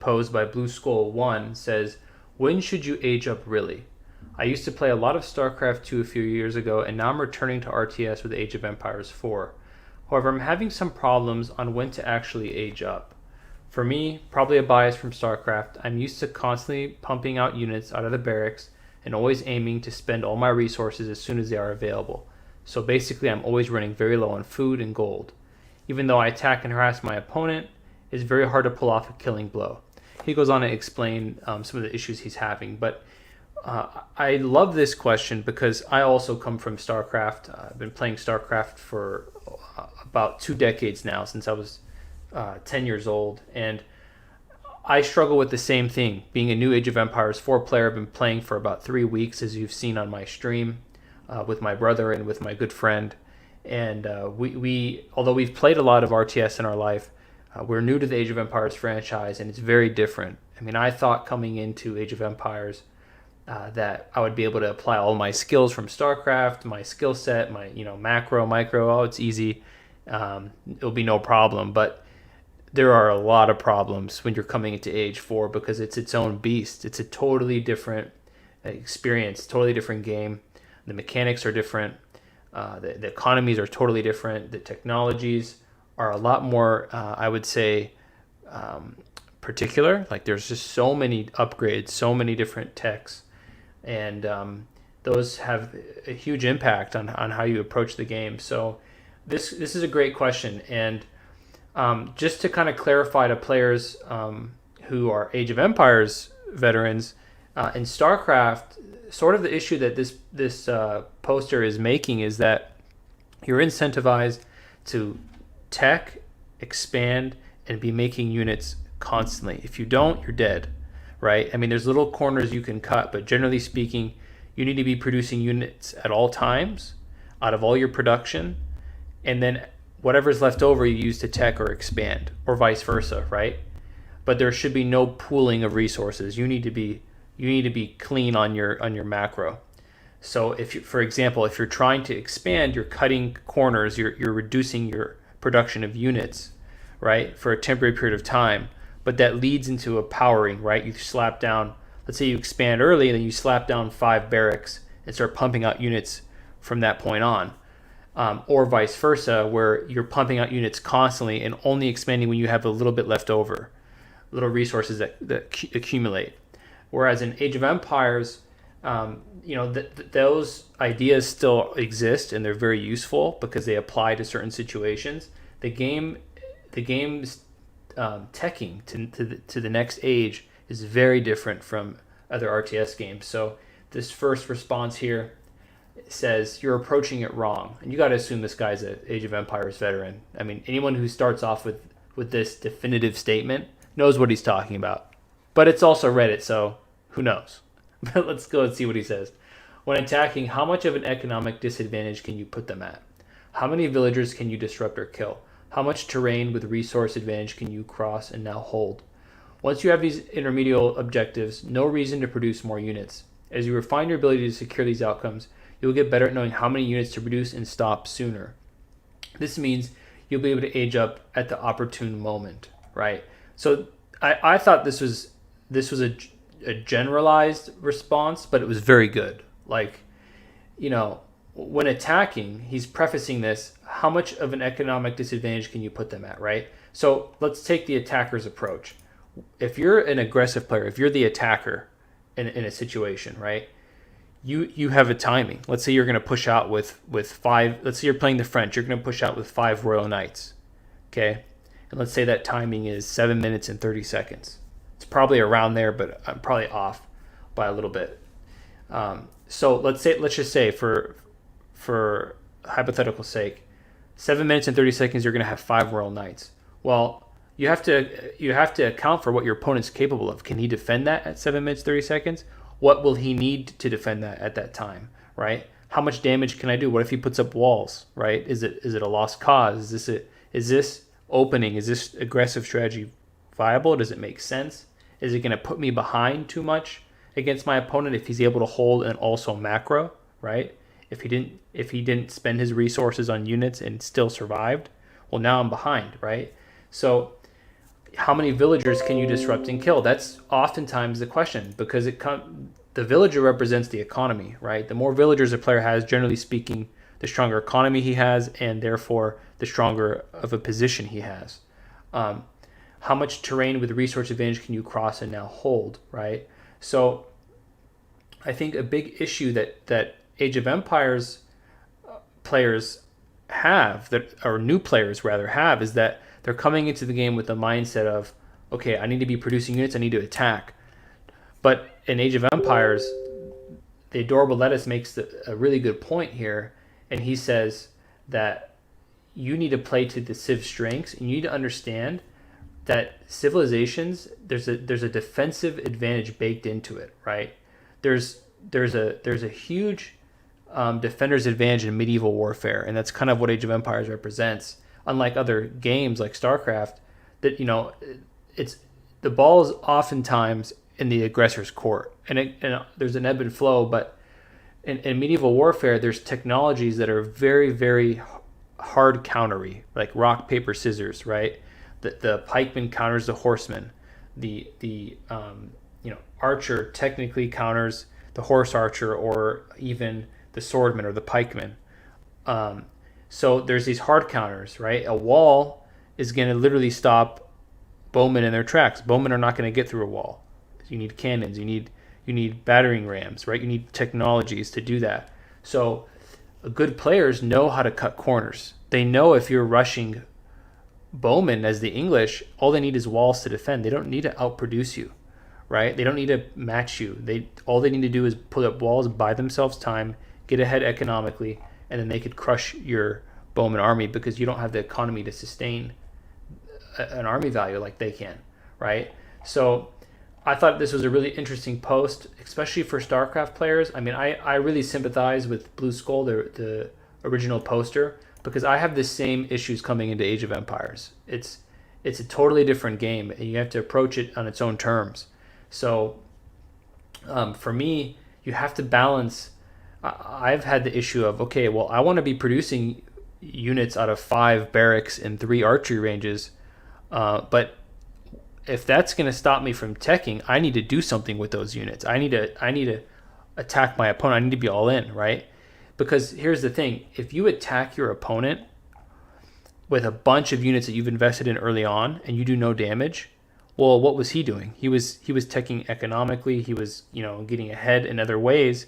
posed by Blue Skull 1 says, when should you age up really? I used to play a lot of StarCraft 2 a few years ago, and now I'm returning to RTS with Age of Empires 4. However, I'm having some problems on when to actually age up. For me, probably a bias from StarCraft, I'm used to constantly pumping out units out of the barracks and always aiming to spend all my resources as soon as they are available. So basically, I'm always running very low on food and gold. Even though I attack and harass my opponent, it's very hard to pull off a killing blow. He goes on to explain some of the issues he's having, but I love this question because I also come from StarCraft. I've been playing StarCraft for about 2 decades now, since I was 10 years old, and I struggle with the same thing. Being a new Age of Empires 4 player, I've been playing for about 3 weeks, as you've seen on my stream, with my brother and with my good friend. And we although we've played a lot of RTS in our life, we're new to the Age of Empires franchise, and it's very different. I mean, I thought coming into Age of Empires that I would be able to apply all my skills from StarCraft, my skill set, my macro, micro. Oh, it's easy. It'll be no problem. But there are a lot of problems when you're coming into Age 4 because it's its own beast. It's a totally different experience, totally different game. The mechanics are different. The economies are totally different. The technologies are a lot more, I would say, particular. Like, there's just so many upgrades, so many different techs, and those have a huge impact on how you approach the game. So this is a great question, and just to kind of clarify to players who are Age of Empires veterans, in StarCraft, sort of the issue that this poster is making is that you're incentivized to tech, expand, and be making units constantly. If you don't, you're dead, right? I mean, there's little corners you can cut, but generally speaking, you need to be producing units at all times out of all your production, and then whatever's left over you use to tech or expand, or vice versa, right? But there should be no pooling of resources. You need to be clean on your macro. So for example, if you're trying to expand, you're cutting corners, you're reducing your production of units, right, for a temporary period of time, but that leads into a powering, right? You slap down, let's say you expand early, and then you slap down 5 barracks and start pumping out units from that point on, or vice versa, where you're pumping out units constantly and only expanding when you have a little bit left over, little resources that accumulate. Whereas in Age of Empires, those ideas still exist, and they're very useful because they apply to certain situations. The game's teching to the next age is very different from other RTS games. So this first response here says you're approaching it wrong, and you got to assume this guy's an Age of Empires veteran. I mean, anyone who starts off with this definitive statement knows what he's talking about. But it's also Reddit, so who knows? But let's go and see what he says. When attacking, how much of an economic disadvantage can you put them at? How many villagers can you disrupt or kill? How much terrain with resource advantage can you cross and now hold? Once you have these intermediate objectives, no reason to produce more units. As you refine your ability to secure these outcomes, you'll get better at knowing how many units to produce and stop sooner. This means you'll be able to age up at the opportune moment, right? So I thought this was a generalized response, but it was very good. Like, when attacking, he's prefacing this, how much of an economic disadvantage can you put them at, right? So let's take the attacker's approach. If you're an aggressive player, if you're the attacker in a situation, right, you have a timing. Let's say you're going to push out with 5, let's say you're playing the French, you're going to push out with 5 Royal Knights, okay? And let's say that timing is 7 minutes and 30 seconds. It's probably around there, but I'm probably off by a little bit. So let's just say for hypothetical sake, 7 minutes and 30 seconds, you're going to have 5 Royal Knights. Well, you have to account for what your opponent's capable of. Can he defend that at 7 minutes 30 seconds? What will he need to defend that at that time, right? How much damage can I do? What if he puts up walls, right? Is it a lost cause? Is this opening? Is this aggressive strategy viable? Does it make sense? Is it going to put me behind too much against my opponent if he's able to hold and also macro, right? If he didn't spend his resources on units and still survived, well, now I'm behind, right? So How many villagers can you disrupt and kill? That's oftentimes the question, because the villager represents the economy, right? The more villagers a player has, generally speaking, the stronger economy he has, and therefore the stronger of a position he has. Um, how much terrain with resource advantage can you cross and now hold, right? So I think a big issue that Age of Empires players have, that or new players rather have, is that they're coming into the game with the mindset of, okay, I need to be producing units, I need to attack. But in Age of Empires, the adorable lettuce makes a really good point here, and he says that you need to play to the civ strengths, and you need to understand that civilizations, there's a defensive advantage baked into it, right? There's a huge defender's advantage in medieval warfare, and that's kind of what Age of Empires represents. Unlike other games like StarCraft, that it's the ball is oftentimes in the aggressor's court, and there's an ebb and flow. But in medieval warfare, there's technologies that are very, very hard countery, like rock paper scissors, right? The pikeman counters the horseman. The archer technically counters the horse archer, or even the swordman or the pikeman. So there's these hard counters, right? A wall is going to literally stop bowmen in their tracks. Bowmen are not going to get through a wall. You need cannons. You need battering rams, right? You need technologies to do that. So good players know how to cut corners. They know if you're rushing bowmen as the English, all they need is walls to defend. They don't need to outproduce you, right? They don't need to match you. All they need to do is put up walls, buy themselves time, get ahead economically, and then they could crush your bowman army, because you don't have the economy to sustain an army value like they can, right? So I thought this was a really interesting post, especially for StarCraft players. I mean, I really sympathize with Blue Skull, the original poster, because I have the same issues coming into Age of Empires. It's a totally different game, and you have to approach it on its own terms. So for me, you have to balance. I've had the issue of, okay, well, I want to be producing units out of 5 barracks and 3 archery ranges, but if that's going to stop me from teching, I need to do something with those units. I need to attack my opponent. I need to be all in, right? Because here's the thing: if you attack your opponent with a bunch of units that you've invested in early on and you do no damage, well, what was he doing? He was teching economically. He was getting ahead in other ways,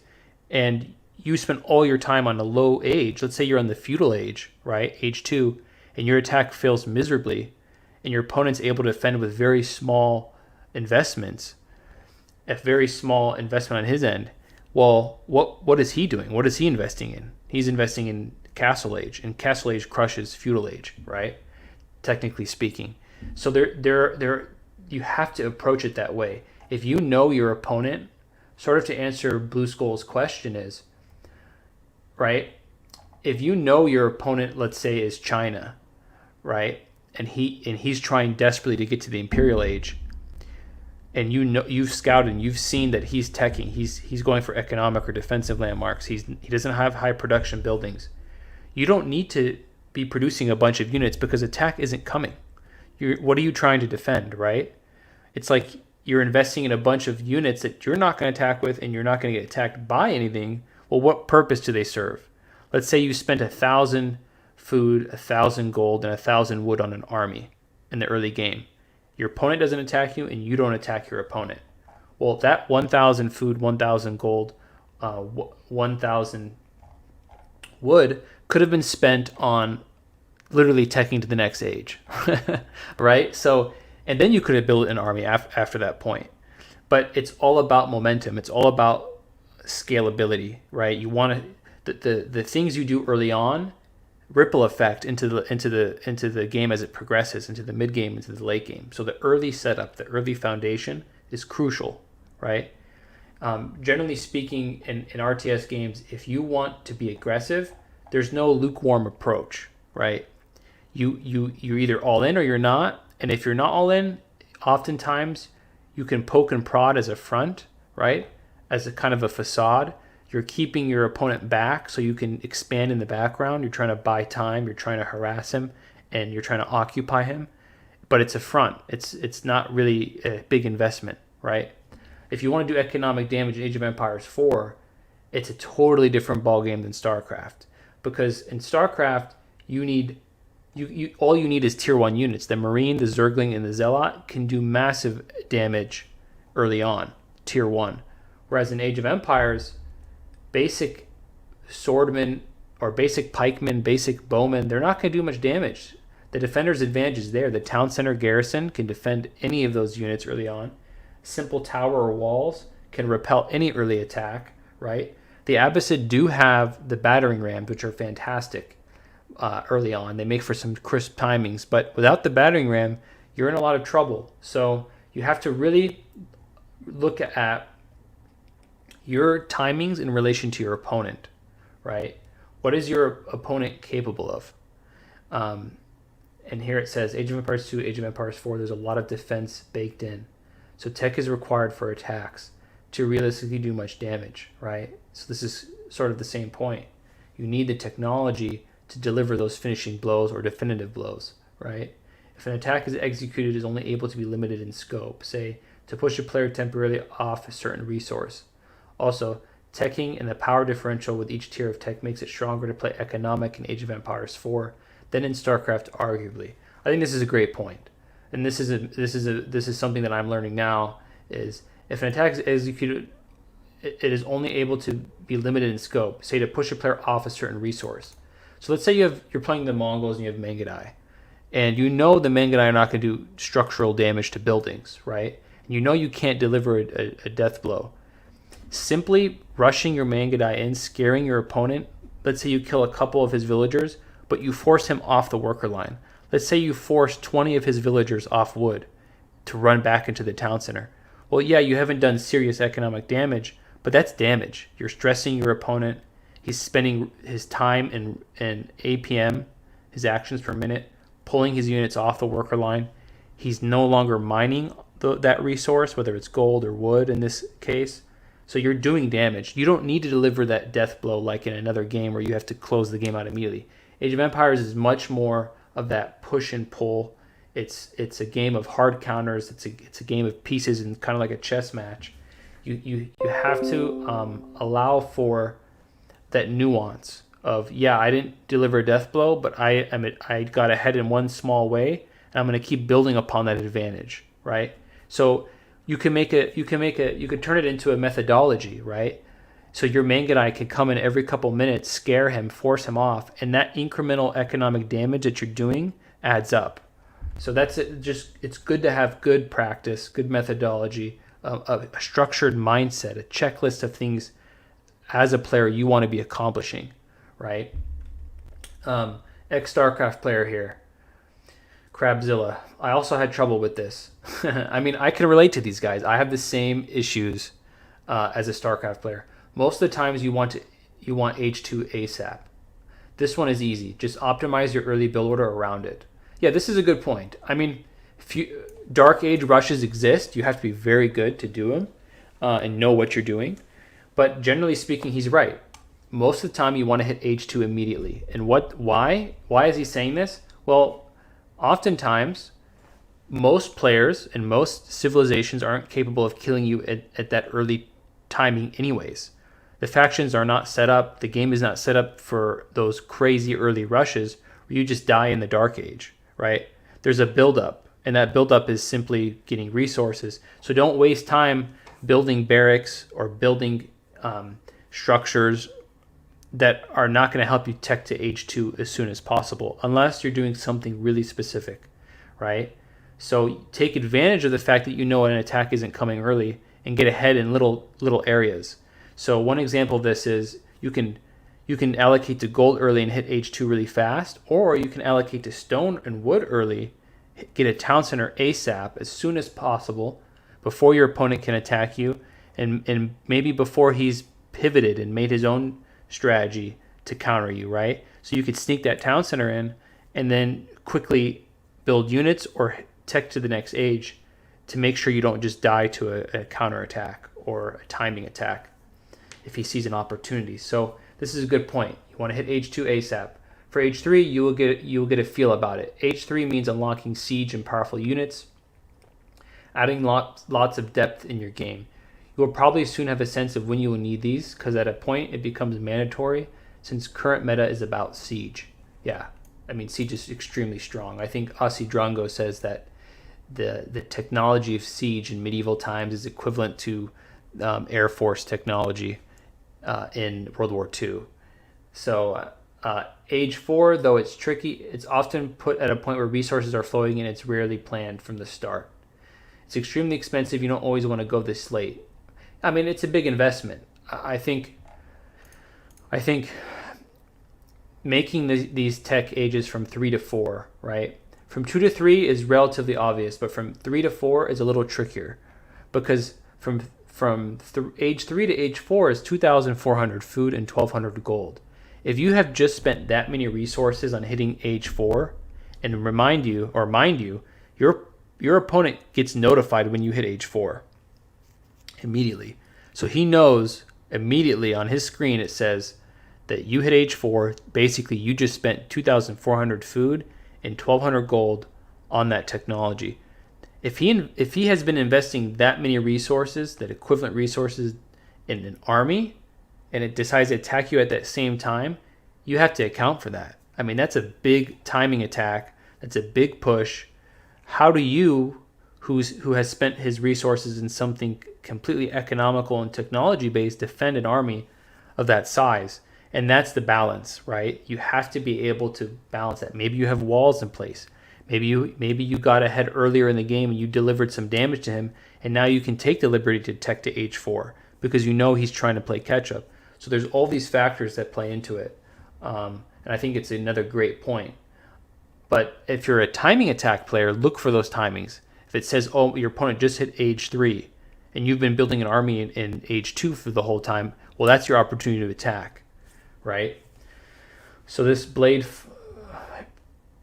and you spent all your time on a low age. Let's say you're on the feudal age, right? Age 2, and your attack fails miserably, and your opponent's able to defend with very small investments, a very small investment on his end. Well, what is he doing? What is he investing in? He's investing in Castle Age, and Castle Age crushes feudal age, right? Technically speaking. So there you have to approach it that way. If you know your opponent, sort of to answer Blue Skull's question is, right? If you know your opponent, let's say, is China, right? And he's trying desperately to get to the Imperial Age, and you've scouted and you've seen that he's teching, he's going for economic or defensive landmarks. He doesn't have high production buildings. You don't need to be producing a bunch of units, because attack isn't coming. What are you trying to defend, right? It's like you're investing in a bunch of units that you're not going to attack with, and you're not going to get attacked by anything. Well, what purpose do they serve? Let's say you spent 1,000 food, 1,000 gold, and 1,000 wood on an army in the early game. Your opponent doesn't attack you, and you don't attack your opponent. Well, that 1,000 food, 1,000 gold, 1,000 wood could have been spent on literally teching to the next age, right? So, and then you could have built an army after that point. But it's all about momentum. It's all about scalability, right? You want to the things you do early on ripple effect into the game as it progresses, into the mid game, into the late game. So the early setup, the early foundation is crucial, right? Generally speaking, in RTS games, if you want to be aggressive, there's no lukewarm approach, right? You're either all in or you're not, and if you're not all in, oftentimes you can poke and prod as a front, right? As a kind of a facade. You're keeping your opponent back so you can expand in the background. You're trying to buy time, you're trying to harass him, and you're trying to occupy him. but it's a front. It's not really a big investment, right? If you want to do economic damage in Age of Empires 4, it's a totally different ballgame than StarCraft, because in StarCraft you need all you need is tier 1 units. The Marine, the Zergling, and the Zealot can do massive damage early on, tier 1. Whereas in Age of Empires, basic swordmen or basic pikemen, basic bowmen, they're not going to do much damage. The defender's advantage is there. The town center garrison can defend any of those units early on. Simple tower or walls can repel any early attack, right? The Abbasid do have the battering rams, which are fantastic early on. They make for some crisp timings, but without the battering ram, you're in a lot of trouble. So you have to really look at your timings in relation to your opponent, right? What is your opponent capable of? And here it says, Age of Empires 2, Age of Empires 4, there's a lot of defense baked in. So tech is required for attacks to realistically do much damage, right? So this is sort of the same point. You need the technology to deliver those finishing blows or definitive blows, right? If an attack is executed, it is only able to be limited in scope, say, to push a player temporarily off a certain resource. Also, teching and the power differential with each tier of tech makes it stronger to play economic in Age of Empires 4 than in StarCraft, arguably. I think this is a great point. And this is something that I'm learning now, is if an attack is executed, it is only able to be limited in scope, say to push a player off a certain resource. So let's say you're playing the Mongols and you have Mangudai, and you know the Mangudai are not going to do structural damage to buildings, right? And you know you can't deliver a death blow. Simply rushing your Mangudai in, scaring your opponent, let's say you kill a couple of his villagers, but you force him off the worker line. Let's say you force 20 of his villagers off wood to run back into the town center. Well, yeah, you haven't done serious economic damage, but that's damage. You're stressing your opponent. He's spending his time in APM, his actions per minute, pulling his units off the worker line. He's no longer mining that resource, whether it's gold or wood in this case. So you're doing damage. You don't need to deliver that death blow like in another game where you have to close the game out immediately. Age of Empires is much more of that push and pull. It's a game of hard counters. It's a game of pieces and kind of like a chess match. You have to allow for that nuance of, yeah, I didn't deliver a death blow, but I got ahead in one small way, and I'm going to keep building upon that advantage, right? So you could turn it into a methodology, right? So your Mangudai can come in every couple minutes, scare him, force him off, and that incremental economic damage that you're doing adds up. So that's it. It's good to have good practice, good methodology, a structured mindset, a checklist of things as a player you want to be accomplishing, right? Ex-StarCraft player here, Crabzilla. I also had trouble with this. I mean, I can relate to these guys. I have the same issues as a StarCraft player. Most of the times you want H2 ASAP. This one is easy. Just optimize your early build order around it. Yeah, this is a good point. I mean, Dark Age rushes exist. You have to be very good to do them and know what you're doing. But generally speaking, he's right. Most of the time you want to hit H2 immediately. And why? Why is he saying this? Well, oftentimes, most players and most civilizations aren't capable of killing you at that early timing anyways. The factions are not set up. The game is not set up for those crazy early rushes where you just die in the Dark Age, right? There's a build-up, and that build-up is simply getting resources. So don't waste time building barracks or building structures that are not going to help you tech to H2 as soon as possible, unless you're doing something really specific, right? So take advantage of the fact that you know an attack isn't coming early and get ahead in little areas. So one example of this is you can allocate to gold early and hit H2 really fast, or you can allocate to stone and wood early, get a town center ASAP as soon as possible before your opponent can attack you, and maybe before he's pivoted and made his own strategy to counter you, right? So you could sneak that town center in and then quickly build units or tech to the next age to make sure you don't just die to a counter attack or a timing attack if he sees an opportunity. So this is a good point. You want to hit H2 ASAP. For age 3, you will get a feel about it. Age 3 means unlocking siege and powerful units, adding lots of depth in your game. You will probably soon have a sense of when you will need these, because at a point it becomes mandatory, since current meta is about siege. Yeah, I mean, siege is extremely strong. I think Asi Drongo says that the technology of siege in medieval times is equivalent to Air Force technology in World War II. So age 4, though it's tricky, it's often put at a point where resources are flowing and it's rarely planned from the start. It's extremely expensive. You don't always want to go this late. I mean, it's a big investment. I think making these tech ages from 3 to 4, right? From 2 to 3 is relatively obvious, but from 3 to 4 is a little trickier, because from age 3 to age 4 is 2,400 food and 1,200 gold. If you have just spent that many resources on hitting age 4, and mind you, your opponent gets notified when you hit age 4 immediately. So he knows immediately on his screen it says that you hit age 4. Basically, you just spent 2,400 food and 1,200 gold on that technology. If he has been investing that many resources, that equivalent resources, in an army, and it decides to attack you at that same time, you have to account for that. I mean, that's a big timing attack. That's a big push. How do you, who has spent his resources in something completely economical and technology-based, defend an army of that size? And that's the balance, right? You have to be able to balance that. Maybe you have walls in place. Maybe you got ahead earlier in the game and you delivered some damage to him, and now you can take the liberty to tech to age 4 because you know he's trying to play catch up. So there's all these factors that play into it, and I think it's another great point. But if you're a timing attack player, look for those timings. If it says, oh, your opponent just hit age 3, and you've been building an army in age 2 for the whole time, well, that's your opportunity to attack, right? So this blade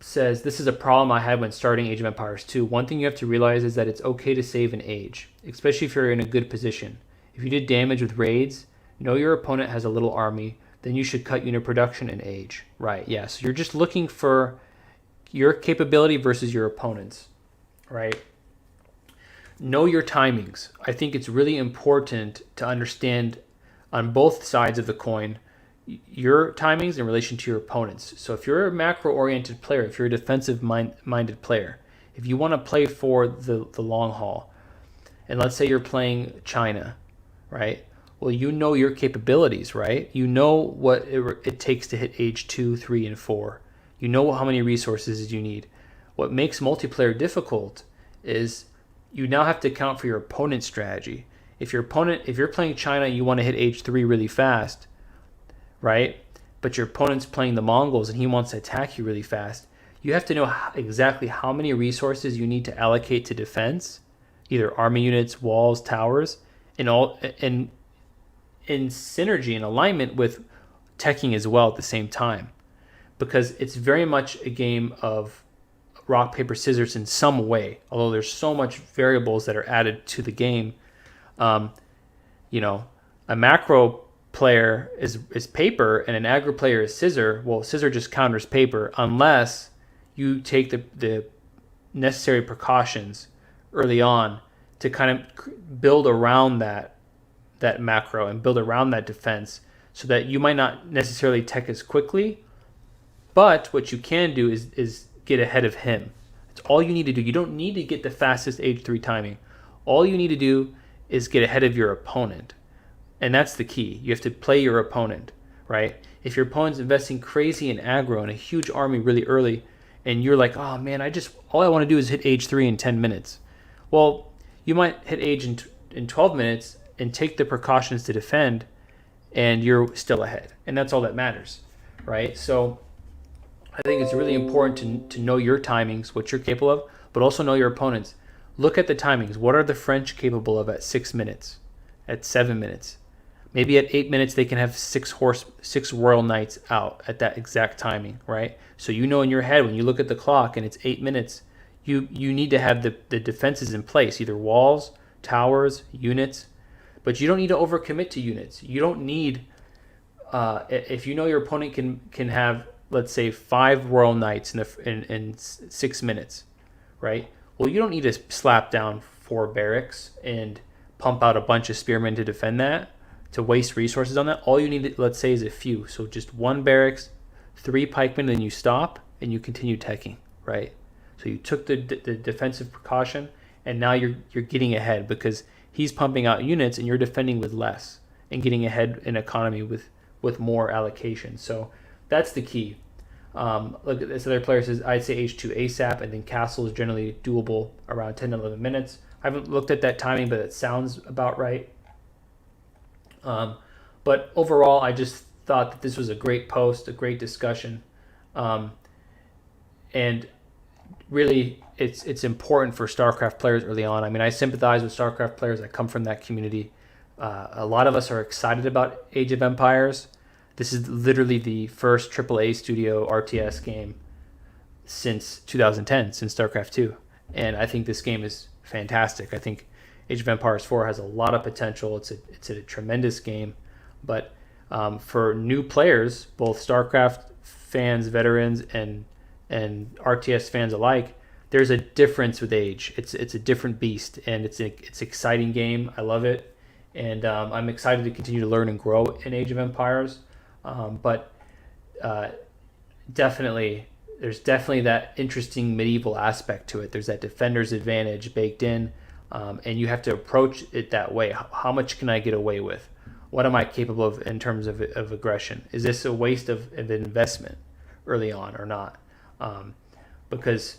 says, this is a problem I had when starting Age of Empires 2. One thing you have to realize is that it's okay to save an age, especially if you're in a good position. If you did damage with raids, know your opponent has a little army, then you should cut unit production and age. Right, yeah. So you're just looking for your capability versus your opponent's, right? Know your timings. I think it's really important to understand on both sides of the coin your timings in relation to your opponents. So if you're a macro-oriented player, if you're a defensive-minded player, if you want to play for the long haul, and let's say you're playing China, right? Well, you know your capabilities, right? You know what it takes to hit age 2, 3, and 4. You know how many resources you need. What makes multiplayer difficult is you now have to account for your opponent's strategy. If you're playing China, you want to hit age 3 really fast, right? But your opponent's playing the Mongols and he wants to attack you really fast. You have to know exactly how many resources you need to allocate to defense, either army units, walls, towers, and in synergy and alignment with teching as well at the same time. Because it's very much a game of rock, paper, scissors in some way, although there's so much variables that are added to the game. A macro player is paper and an aggro player is scissor. Well, scissor just counters paper unless you take the necessary precautions early on to kind of build around that macro and build around that defense so that you might not necessarily tech as quickly, but what you can do is get ahead of him. It's all you need to do. You don't need to get the fastest age 3 timing. All you need to do is get ahead of your opponent. And that's the key. You have to play your opponent, right? If your opponent's investing crazy in aggro and a huge army really early, and you're like, oh man, all I want to do is hit age 3 in 10 minutes. Well, you might hit age in 12 minutes and take the precautions to defend, and you're still ahead. And that's all that matters, right? So I think it's really important to know your timings, what you're capable of, but also know your opponents. Look at the timings. What are the French capable of at 6 minutes, at 7 minutes? Maybe at 8 minutes they can have 6 Royal Knights out at that exact timing, right? So you know in your head when you look at the clock and it's 8 minutes, you need to have the defenses in place, either walls, towers, units, but you don't need to overcommit to units. You don't need, if you know your opponent can have let's say 5 royal knights in 6 minutes, right? Well, you don't need to slap down 4 barracks and pump out a bunch of spearmen to defend that, to waste resources on that. All you need, let's say, is a few. So just 1 barracks, 3 pikemen, then you stop and you continue teching, right? So you took the defensive precaution, and now you're getting ahead because he's pumping out units and you're defending with less and getting ahead in economy with more allocation. So that's the key. Look, this other player says, I'd say H2 ASAP, and then castle is generally doable around 10 to 11 minutes. I haven't looked at that timing, but it sounds about right. But overall, I just thought that this was a great post, a great discussion. And really, it's important for StarCraft players early on. I mean, I sympathize with StarCraft players. I come from that community. A lot of us are excited about Age of Empires. This is literally the first AAA studio RTS game since 2010, since StarCraft 2. And I think this game is fantastic. I think Age of Empires 4 has a lot of potential. It's a tremendous game. But for new players, both StarCraft fans, veterans, and RTS fans alike, there's a difference with Age. It's a different beast, and it's an exciting game. I love it, and I'm excited to continue to learn and grow in Age of Empires. But there's definitely that interesting medieval aspect to it. There's that defender's advantage baked in, and you have to approach it that way. How much can I get away with? What am I capable of in terms of aggression? Is this a waste of investment early on or not? Because,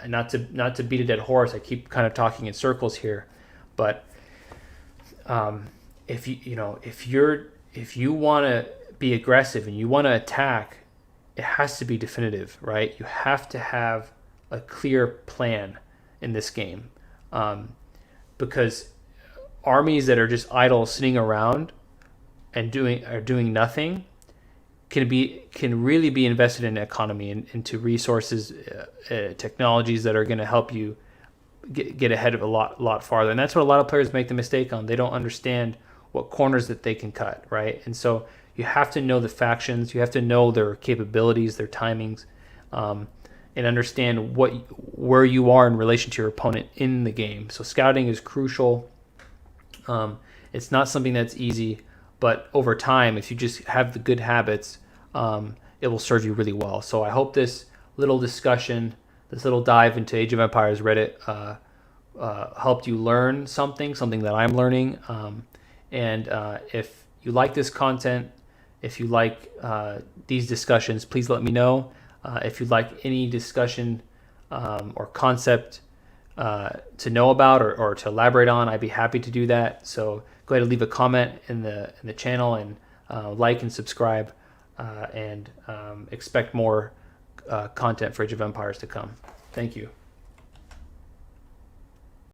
not to beat a dead horse, I keep kind of talking in circles here, but if you want to be aggressive and you want to attack, it has to be definitive, right? You have to have a clear plan in this game, because armies that are just idle, sitting around and doing nothing can really be invested in economy and into resources, technologies that are going to help you get ahead of a lot farther. And that's what a lot of players make the mistake on. They don't understand what corners that they can cut, right? And so you have to know the factions, you have to know their capabilities, their timings, and understand where you are in relation to your opponent in the game. So scouting is crucial. It's not something that's easy, but over time, if you just have the good habits, it will serve you really well. So I hope this little discussion, this little dive into Age of Empires Reddit helped you learn something that I'm learning. And if you like this content, if you like these discussions, please let me know. If you'd like any discussion or concept to know about or to elaborate on, I'd be happy to do that. So go ahead and leave a comment in the channel, and like and subscribe, and expect more content for Age of Empires to come. Thank you.